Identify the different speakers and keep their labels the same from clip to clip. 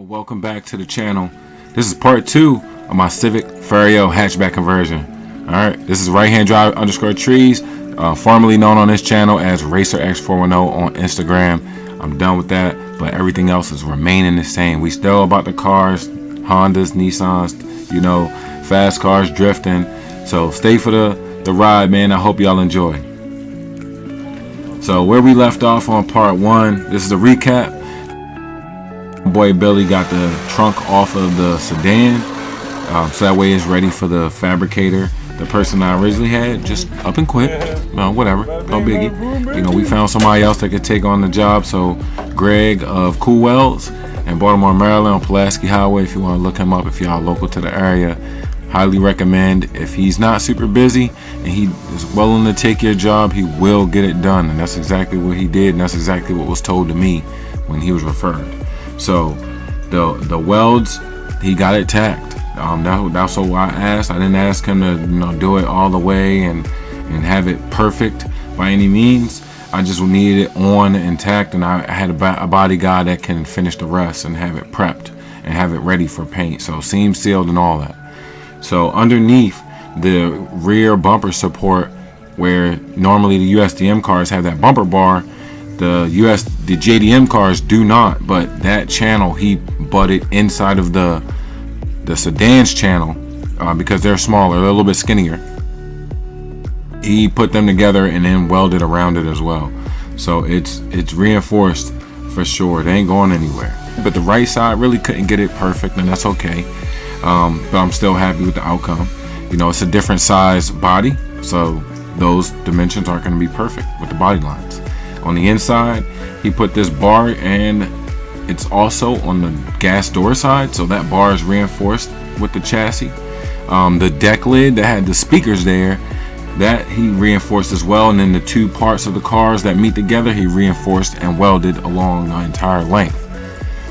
Speaker 1: Welcome back to the channel. This is part 2 of my Civic Ferio hatchback conversion. Alright, this is right hand drive _ trees, formerly known on this channel as RacerX410 on Instagram. I'm done with that, but everything else is remaining the same. We still about the cars, Hondas, Nissans, you know, fast cars, drifting. So stay for the ride, man. I hope y'all enjoy. So where we left off on part 1, this is a recap. Boy Billy got the trunk off of the sedan, so that way it's ready for the fabricator. The person I originally had just up and quit. Whatever, no biggie. You know, we found somebody else that could take on the job. So Greg of Cool Welds in Baltimore, Maryland on Pulaski Highway. If you want to look him up, if y'all local to the area, highly recommend. If he's not super busy and he is willing to take your job, he will get it done. And that's exactly what he did, and that's exactly what was told to me when he was referred. So the welds, he got it tacked. That's why I asked. I didn't ask him to do it all the way and have it perfect by any means. I just needed it on and tacked, and I had a body guy that can finish the rest and have it prepped and have it ready for paint. So seam sealed and all that. So underneath the rear bumper support, where normally the USDM cars have that bumper bar, the JDM cars do not, but that channel he butted inside of the sedan's channel because they're smaller, they're a little bit skinnier. He put them together and then welded around it as well. So it's reinforced for sure. They ain't going anywhere. But the right side really couldn't get it perfect, and that's okay. But I'm still happy with the outcome. You know, it's a different size body, so those dimensions aren't going to be perfect with the body lines. On the inside, he put this bar, and it's also on the gas door side, so that bar is reinforced with the chassis. The deck lid that had the speakers there, that he reinforced as well, and then the two parts of the cars that meet together, he reinforced and welded along the entire length.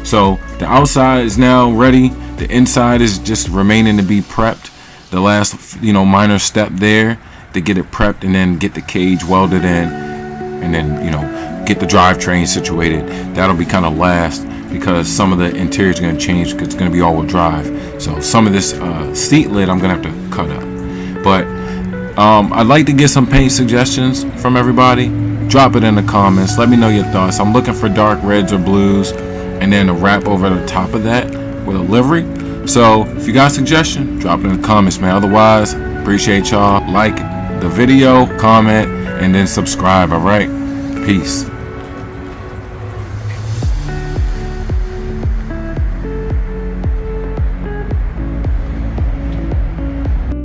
Speaker 1: So the outside is now ready. The inside is just remaining to be prepped. The last, minor step there to get it prepped and then get the cage welded in. And then, get the drivetrain situated. That'll be kind of last because some of the interior is going to change because it's going to be all-wheel drive. So some of this seat lid I'm going to have to cut up. But I'd like to get some paint suggestions from everybody. Drop it in the comments. Let me know your thoughts. I'm looking for dark reds or blues, and then a wrap over the top of that with a livery. So if you got a suggestion, drop it in the comments, man. Otherwise, appreciate y'all. Like the video, comment, and then subscribe. All right, peace.